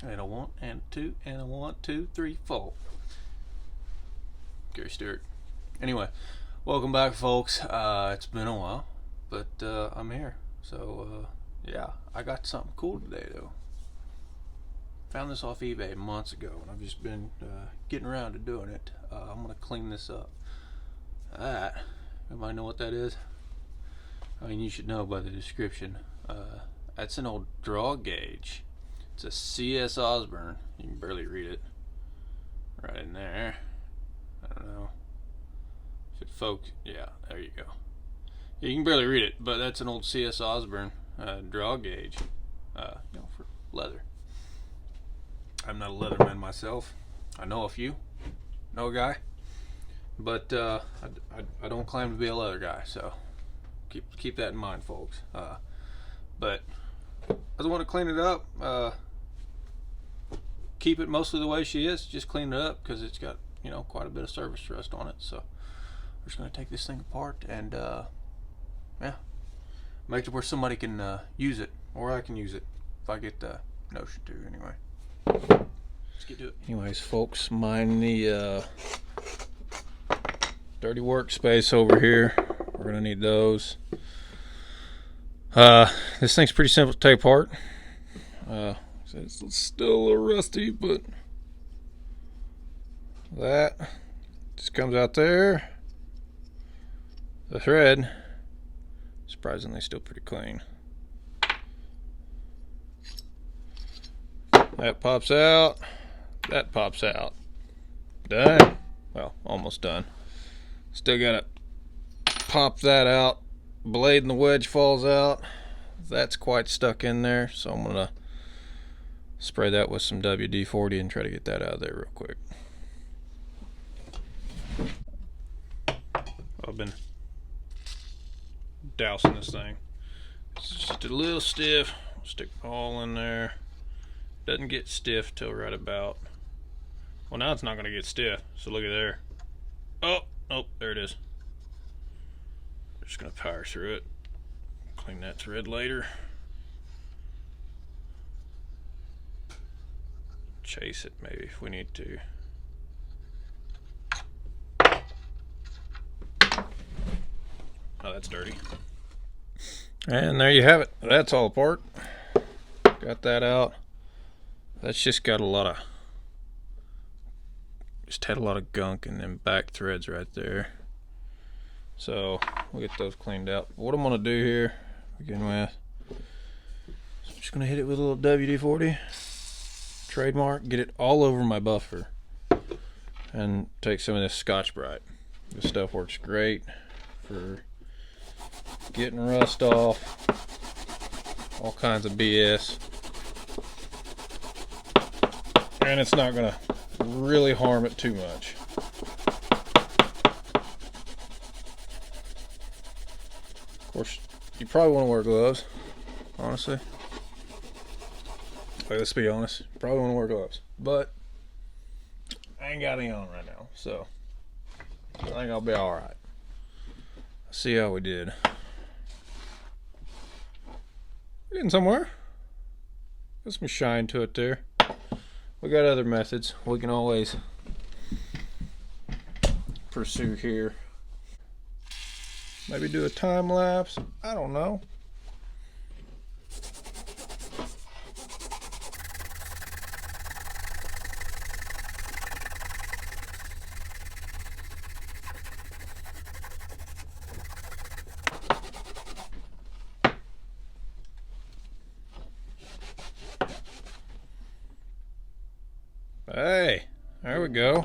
And a 1 and a 2 and a 1, 2, 3, 4. Gary Stewart. Anyway, welcome back, folks. It's been a while, but I'm here. So yeah, I got something cool today though. Found this off eBay months ago, and I've just been getting around to doing it. I'm gonna clean this up. That, everybody know what that is? I mean, you should know by the description. That's an old draw gauge. It's a CS Osborne. You can barely read it. Right in there. I don't know. Should focus. Yeah, there you go. Yeah, you can barely read it, but that's an old CS Osborne draw gauge. For leather. I'm not a leatherman myself. I know a few. Know a guy. But I don't claim to be a leather guy, so keep that in mind, folks. But I just want to clean it up. Keep it mostly the way she is. Just clean it up because it's got quite a bit of service rust on it. So we're just gonna take this thing apart and make it where somebody can use it, or I can use it if I get the notion to. Anyway, let's get to it. Anyways, folks, mind the dirty workspace over here. We're gonna need those. This thing's pretty simple to take apart. It's still a little rusty, but that just comes out there. The thread, surprisingly, still pretty clean. That pops out. That pops out. Done. Well, almost done. Still gotta pop that out. Blade and the wedge falls out. That's quite stuck in there, so I'm gonna spray that with some WD-40 and try to get that out of there real quick. I've been dousing this thing. It's just a little stiff. I'll stick it all in there. Doesn't get stiff till right about. Well, now it's not gonna get stiff. So look at there. Oh, there it is. Just gonna power through it. Clean that thread later. Chase it maybe if we need to. Oh, that's dirty. And there you have it. That's all apart. Got that out. That's just got had a lot of gunk in them back threads right there. So we'll get those cleaned out. What I'm gonna do here, begin with, I'm just gonna hit it with a little WD-40, trademark, get it all over my buffer, and take some of this Scotch-Brite. This stuff works great for getting rust off, all kinds of BS, and it's not gonna really harm it too much. Of course, you probably want to wear gloves, honestly. Like, let's be honest, you probably want to wear gloves, but I ain't got any on right now, so I think I'll be alright. See how we did. We're getting somewhere. Got some shine to it there. We got other methods we can always pursue here. Maybe do a time lapse. I don't know. Hey, there we go.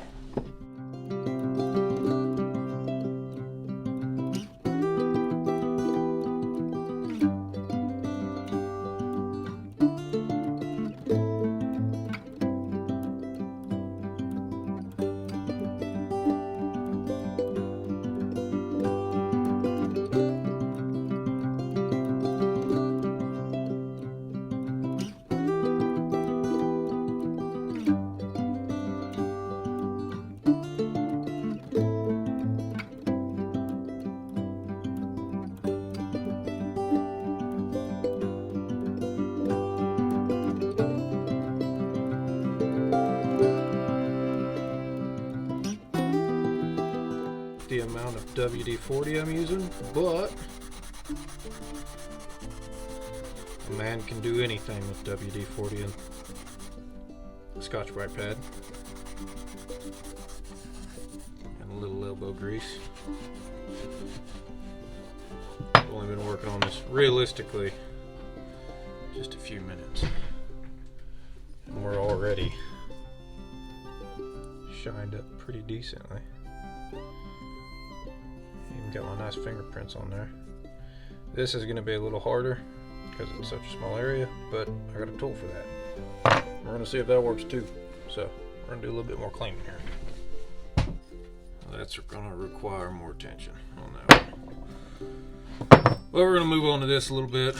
of WD-40 I'm using, but a man can do anything with WD-40 and Scotch-Brite pad and a little elbow grease. I've only been working on this realistically just a few minutes, and we're already shined up pretty decently. Even got my nice fingerprints on there. This is going to be a little harder because it's such a small area, but I got a tool for that. We're going to see if that works too. So we're going to do a little bit more cleaning here. That's going to require more attention on that one. Well, we're going to move on to this a little bit.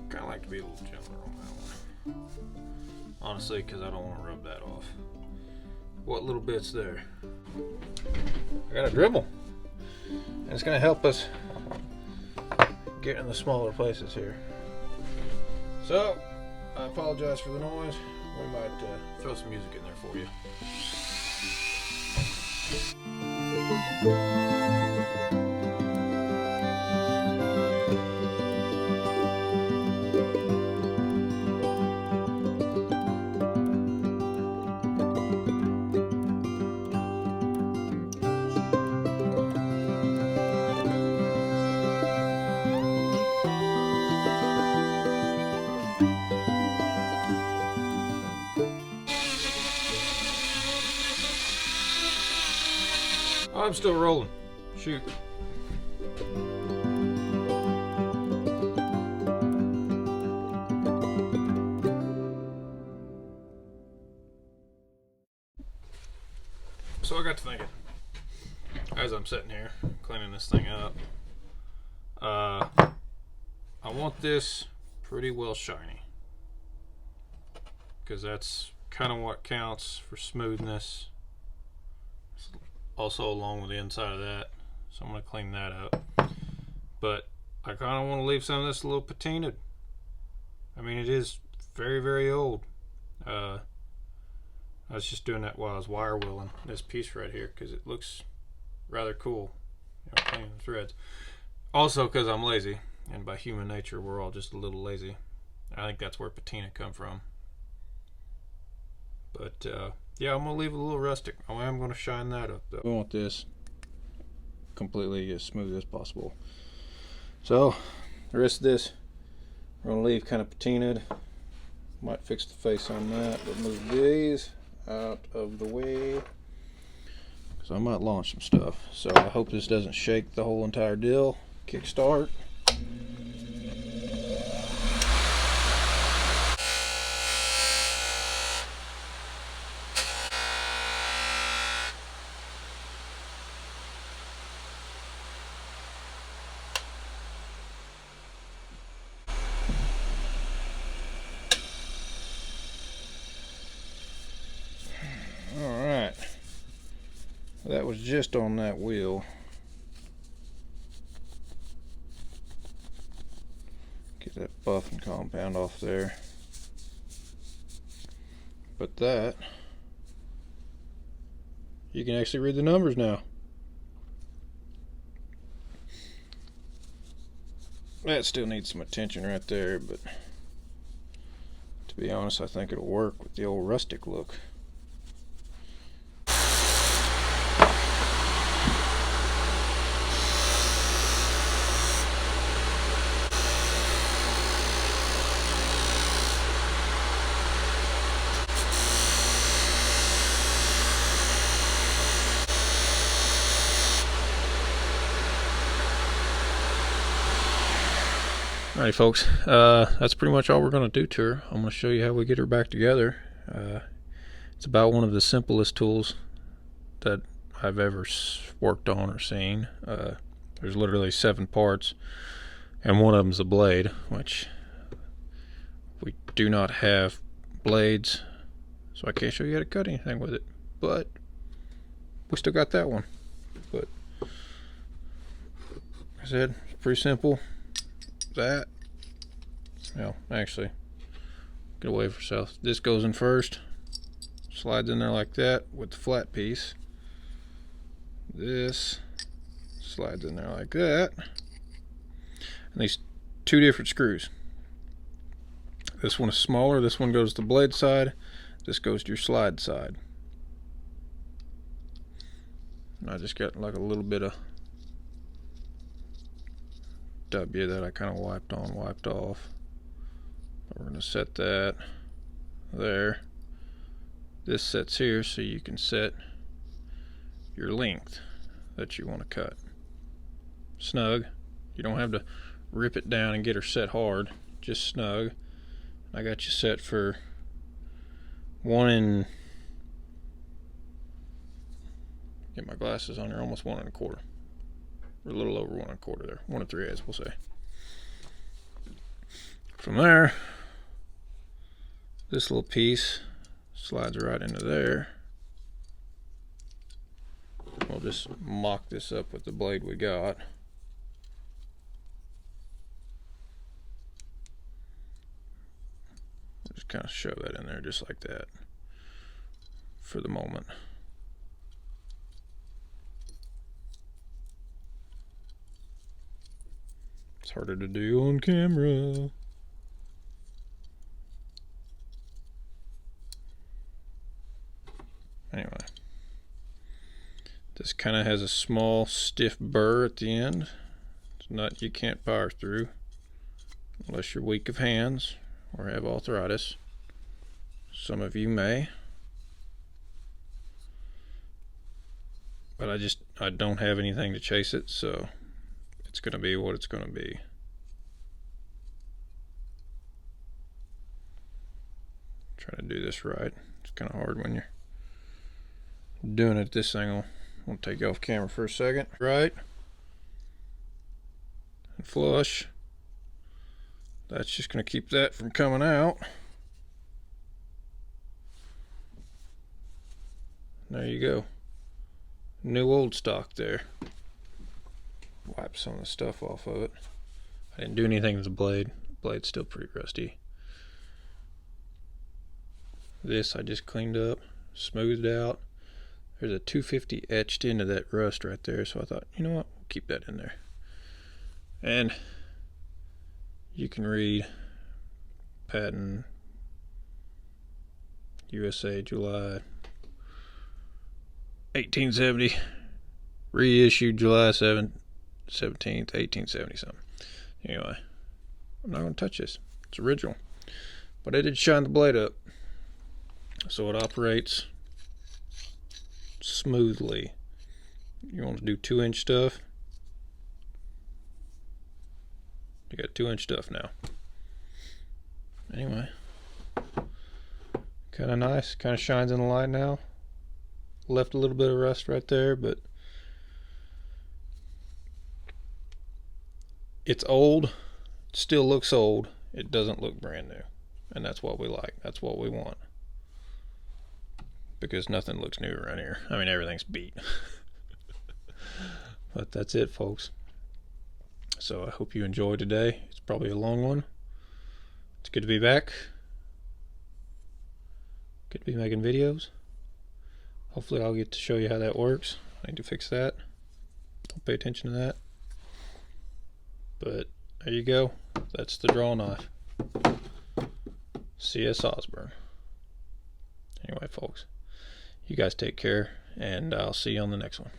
Kind of like to be a little gentler on that one, honestly, because I don't want to rub that off. What little bits there? I got a dribble, and it's going to help us get in the smaller places here. So I apologize for the noise. We might throw some music in there for you. I'm still rolling. Shoot. So I got to thinking, as I'm sitting here cleaning this thing up, I want this pretty well shiny, because that's kind of what counts for smoothness. Also along with the inside of that, so I'm going to clean that up. But I kind of want to leave some of this a little patinaed. I mean, it is very, very old. I was just doing that while I was wire wheeling this piece right here because it looks rather cool, you know, cleaning the threads. Also because I'm lazy, and by human nature we're all just a little lazy. I think that's where patina come from. But yeah, I'm going to leave it a little rustic. I am going to shine that up though. We want this completely as smooth as possible. So the rest of this we're going to leave kind of patinaed. Might fix the face on that, but move these out of the way. So I might launch some stuff. So I hope this doesn't shake the whole entire deal. Kickstart. Alright, that was just on that wheel. Get that Bustin compound off there. But that, you can actually read the numbers now. That still needs some attention right there, but to be honest, I think it'll work with the old rustic look. Alright folks, that's pretty much all we're going to do to her. I'm going to show you how we get her back together. It's about one of the simplest tools that I've ever worked on or seen. There's literally 7 parts, and one of them's a blade, which we do not have blades, so I can't show you how to cut anything with it, but we still got that one. But like I said, it's pretty simple. That, well, actually, get away from yourself. This goes in first, slides in there like that with the flat piece. This slides in there like that. And these two different screws. This one is smaller, this one goes to the blade side, this goes to your slide side. And I just got like a little bit of W that I kind of wiped on, wiped off. We're going to set that there. This sets here so you can set your length that you want to cut. Snug. You don't have to rip it down and get her set hard, just snug. I got you set for 1 get my glasses on here, almost 1 1/4, or a little over 1 1/4 there, 1 3/8 we'll say. From there, this little piece slides right into there. We'll just mock this up with the blade we got. Just kind of shove that in there just like that for the moment. It's harder to do on camera. Anyway, this kind of has a small stiff burr at the end. It's not, you can't power through unless you're weak of hands or have arthritis. Some of you may, but I don't have anything to chase it, so it's going to be what it's going to be. Try to do this right. It's kind of hard when you're doing it. This thing will take you off camera for a second. Right, and flush. That's just going to keep that from coming out. There you go. New old stock there. Wipe some of the stuff off of it. I didn't do anything with the blade. The blade's still pretty rusty. This I just cleaned up, smoothed out. There's a 250 etched into that rust right there, so I thought, you know what, we'll keep that in there. And you can read patent USA July 1870, reissued July 17th, 1870 something. Anyway, I'm not going to touch this. It's original. But I did shine the blade up so it operates smoothly. You want to do 2-inch stuff, you got 2-inch stuff now. Anyway, kind of nice, kind of shines in the light now. Left a little bit of rust right there, but it's old. It still looks old. It doesn't look brand new, and that's what we like. That's what we want, because nothing looks new around here. I mean, everything's beat. But that's it, folks. So I hope you enjoyed today. It's probably a long one. It's good to be back. Good to be making videos. Hopefully I'll get to show you how that works. I need to fix that. Don't pay attention to that. But there you go. That's the draw knife. CS Osborne. Anyway, folks, you guys take care, and I'll see you on the next one.